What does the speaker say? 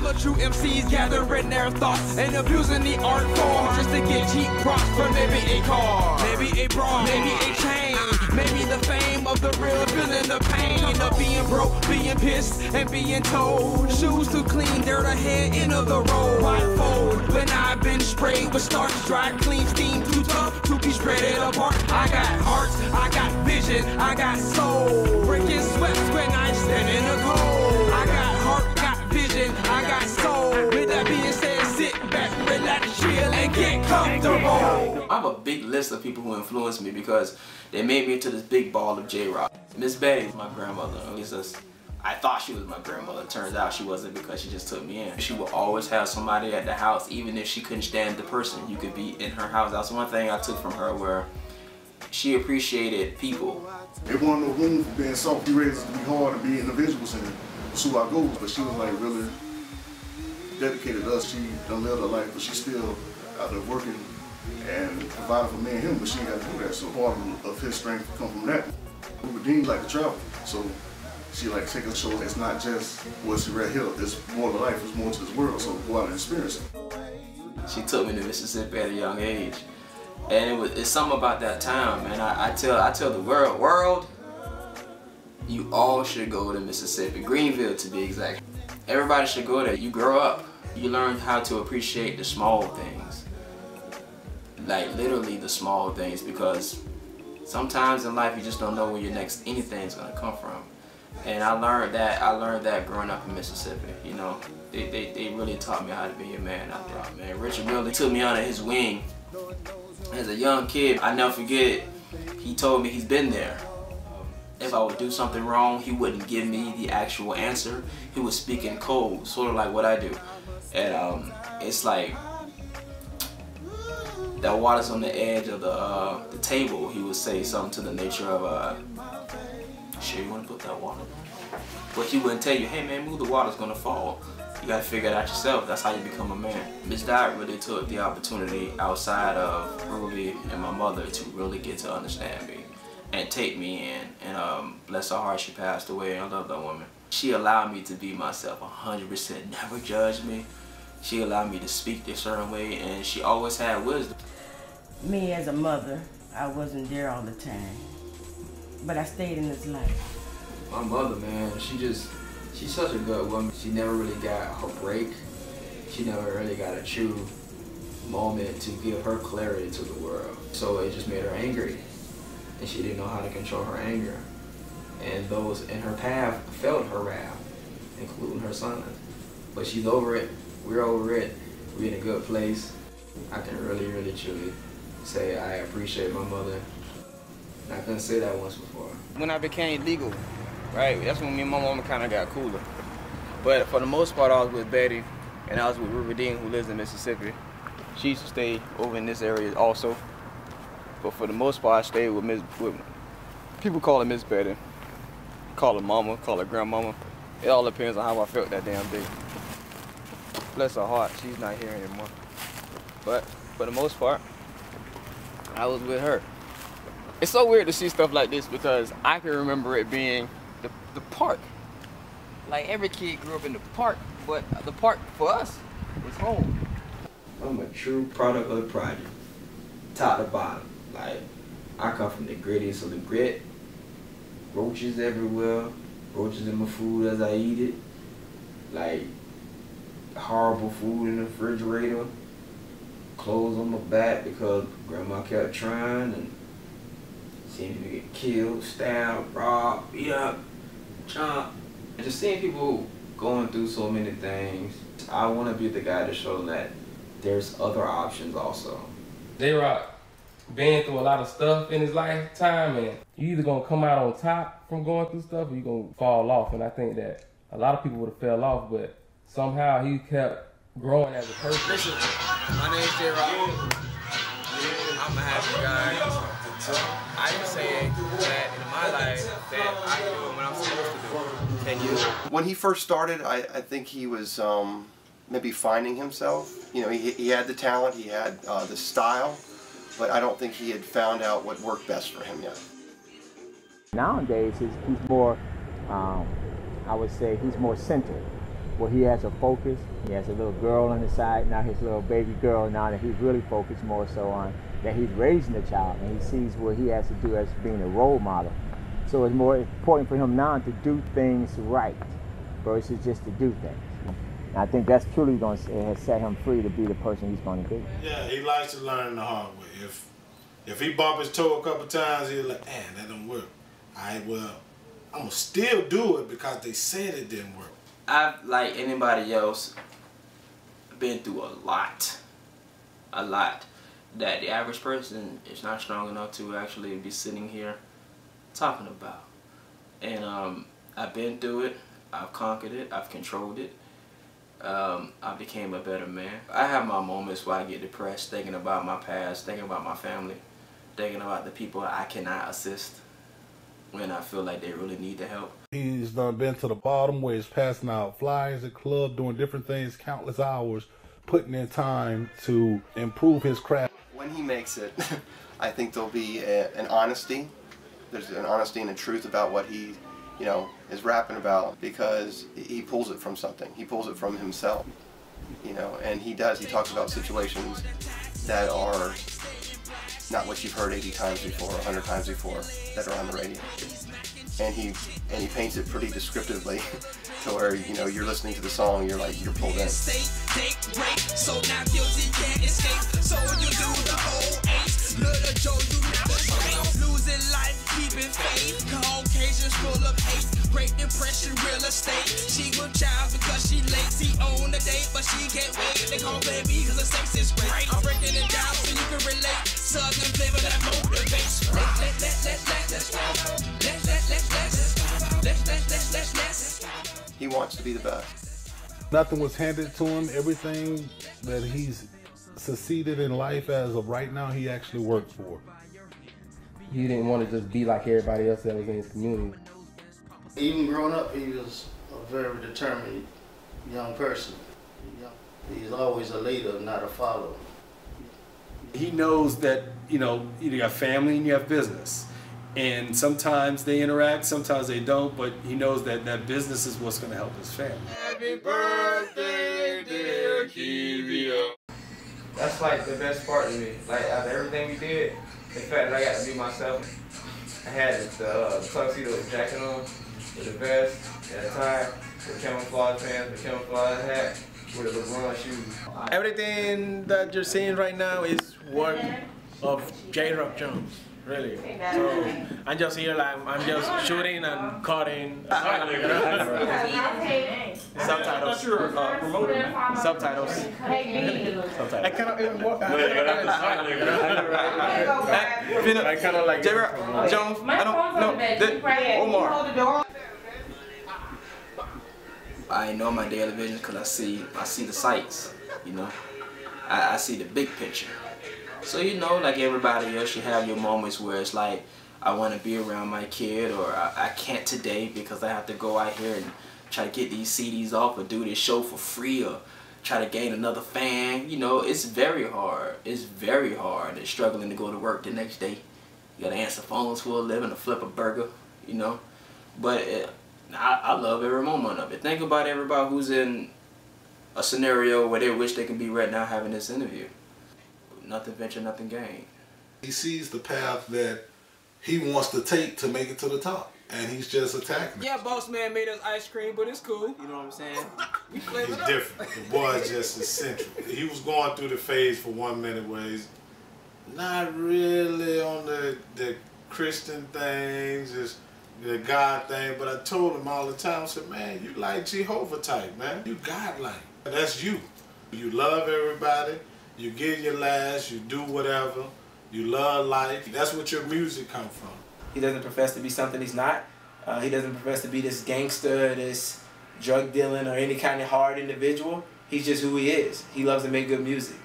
All the true MCs gathering their thoughts and abusing the art form just to get cheap props for maybe a car, maybe a bra, maybe a chain, maybe the fame of the real, feeling the pain of being broke, being pissed, and being told shoes too clean, dirt ahead, end of the road. Why fold when I've been sprayed with starch, dry, clean, steam, too tough to be spreaded apart. I got hearts, I got vision, I got soul, breaking sweats when I stand in the cold. I got heart, got vision, I got soul. With that being said, sit back, relax, chill, and get comfortable. I have a big list of people who influenced me because they made me into this big ball of Jroc. Miss Betty is my grandmother. At least I thought she was my grandmother. Turns out she wasn't because she just took me in. She would always have somebody at the house, even if she couldn't stand the person. You could be in her house. That's one thing I took from her, where she appreciated people. It wasn't no room for being soft. You raised to be hard and be individuals and pursue our goals, but she was like really dedicated to us. She done lived her life, but she's still out there working and providing for me and him, but she ain't got to do that. So part of his strength come from that. Dean like to travel, so she like take us shows. It's not just what's right here. It's more to life. It's more to this world. So go out and experience it. She took me to Mississippi at a young age, and it's something about that town, man. I tell the world, you all should go to Mississippi, Greenville to be exact. Everybody should go there. You grow up, you learn how to appreciate the small things, like literally the small things, because sometimes in life you just don't know where your next anything's gonna come from. And I learned that growing up in Mississippi. You know, they really taught me how to be a man out there, man. Richard Miller took me under his wing as a young kid. I never forget it. He told me he's been there. If I would do something wrong, he wouldn't give me the actual answer. He would speak in code, sort of like what I do. And it's like that water's on the edge of the table. He would say something to the nature of, sure you want to put that water? But he wouldn't tell you, hey man, move, the water's gonna fall. You gotta figure it out yourself. That's how you become a man. Miss Dot really took the opportunity outside of Ruby and my mother to really get to understand me and take me in. And bless her heart, she passed away. I love that woman. She allowed me to be myself 100%, never judged me. She allowed me to speak a certain way, and she always had wisdom. Me as a mother, I wasn't there all the time, but I stayed in his life. My mother, man, she's such a good woman. She never really got her break. She never really got a true moment to give her clarity to the world. So it just made her angry, and she didn't know how to control her anger. And those in her path felt her wrath, including her son. But she's over it. We're over it. We're in a good place. I can really, really, truly say I appreciate my mother. I couldn't say that once before. When I became legal, right, that's when me and my mama kind of got cooler. But for the most part, I was with Betty, and I was with Ruby Dean, who lives in Mississippi. She used to stay over in this area also. But for the most part, I stayed with people call her Miss Betty. Call her mama, call her grandmama. It all depends on how I felt that damn day. Bless her heart, she's not here anymore. But for the most part, I was with her. It's so weird to see stuff like this because I can remember it being the park. Like every kid grew up in the park, but the park for us was home. I'm a true product of the project, top to bottom. Like, I come from the grittiest of the grit. Roaches everywhere, roaches in my food as I eat it. Like, horrible food in the refrigerator. Clothes on my back because grandma kept trying, and seeing people get killed, stabbed, robbed, beat up, chopped. And just seeing people going through so many things, I want to be the guy to show them that there's other options also. Jroc been through a lot of stuff in his lifetime, and you either gonna come out on top from going through stuff or you gonna fall off. And I think that a lot of people would have fell off, but somehow he kept growing as a person. Listen, my name's Jroc. I'm a happy guy. I can say that in my life that I do what I'm supposed to do. Can you? When he first started, I think he was maybe finding himself. You know, he had the talent, he had the style, but I don't think he had found out what worked best for him yet. Nowadays, he's more, I would say, he's more centered. where he has a focus. He has a little girl on the side, now his little baby girl, now that he's really focused more so on that he's raising the child, and he sees what he has to do as being a role model. So it's more important for him now to do things right versus just to do things. And I think that's truly going to set him free to be the person he's going to be. Yeah, he likes to learn the hard way. If he bump his toe a couple times, he's like, man, that don't work. All right, well, I'm going to still do it because they said it didn't work. I've, like anybody else, been through a lot that the average person is not strong enough to actually be sitting here talking about. And I've been through it, I've conquered it, I've controlled it. I became a better man. I have my moments where I get depressed thinking about my past, thinking about my family, thinking about the people I cannot assist when I feel like they really need the help. He's been to the bottom where he's passing out flyers at clubs, doing different things, countless hours, putting in time to improve his craft. When he makes it, I think there'll be an honesty. There's an honesty and a truth about what he, is rapping about, because he pulls it from something. He pulls it from himself, and he does. He talks about situations that are not what you've heard 80 times before, 100 times before, that are on the radio. And he paints it pretty descriptively to where, you're listening to the song, you're pulled in. So now guilty can't escape. So you do the whole ace. Little Joe, you never straight. Losing life, keeping faith. Caucasians full of hate. Great depression, real estate. She with child because she lazy on the date, but she can't wait. They call baby because the sex is great. I'm breaking it down so you can relate. Southern flavor that motivates. Let's. He wants to be the best. Nothing was handed to him. Everything that he's succeeded in life as of right now, he actually worked for. He didn't want to just be like everybody else that was in his community. Even growing up, he was a very determined young person. He's always a leader, not a follower. He knows that, you got family and you have business. And sometimes they interact, sometimes they don't, but he knows that that business is what's going to help his family. Happy birthday, dear Kivia. That's like the best part of me. Like out of everything we did, the fact that I got to be myself. I had the tuxedo jacket on, with the vest, and a tie, with camouflage pants, with camouflage hat, with a LeBron shoes. Everything that you're seeing right now is work of Jroc Jones. Really. So I'm just here, I'm just shooting and cutting. Subtitles. Subtitles. I cannot even walk. I kind of like Jroc Jones. I don't know. One more. I know my daily vision because I see the sights. I see the big picture. So like everybody else, you have your moments where it's like, I want to be around my kid, or I can't today because I have to go out here and try to get these CDs off or do this show for free or try to gain another fan. It's very hard. It's very hard. It's struggling to go to work the next day. You got to answer phones for a living or flip a burger, But I love every moment of it. Think about everybody who's in a scenario where they wish they could be right now having this interview. Nothing venture, nothing gain. He sees the path that he wants to take to make it to the top, and he's just attacking it. Yeah, boss man made us ice cream, but it's cool. You know what I'm saying? We flavor it up. Different. The boy's just eccentric. He was going through the phase for 1 minute where he's not really on the Christian things, just the God thing, but I told him all the time, I said, man, you like Jehovah type, man. You God-like. That's you. You love everybody. You give your last, you do whatever, you love life. That's what your music comes from. He doesn't profess to be something he's not. He doesn't profess to be this gangster, this drug dealing, or any kind of hard individual. He's just who he is. He loves to make good music.